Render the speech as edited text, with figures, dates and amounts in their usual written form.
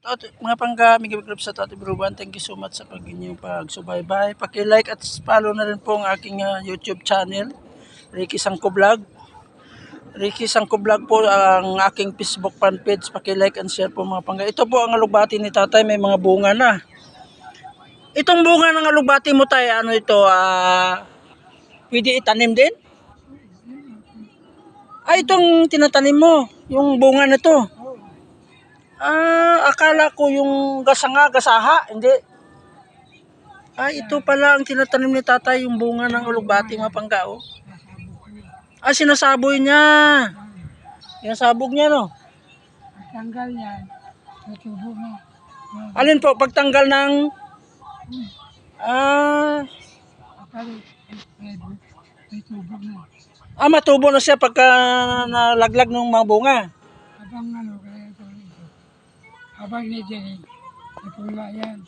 out mga pangga, Miguel Group sa Tati Bruban. Thank you so much sa pag-inyong pagsubaybay. Paki-like at follow na rin po ang aking YouTube channel, Ricky Sangko Vlog. Ricky Sangko Vlog po ang aking Facebook fan page. Paki-like and share po mga pangga. Ito po ang alugbati ni tatay, may mga bunga na. Itong bunga ng alugbati mo tayo, ano ito, pwede itanim din? Itong tinatanim mo, yung bunga na to. Akala ko yung gasaha, hindi. Ito pala ang tinatanim ni tatay, yung bunga ng alugbati mga pangga, oh. Sinasaboy niya. Sinasabog niya, no? Pagtanggal yan, tutubo mo. Alin po, pagtanggal ng... May tubo na. Matubo na siya pagka nalaglag ng mga bunga. Habang kaya ito. Habang nedinig, napula yan.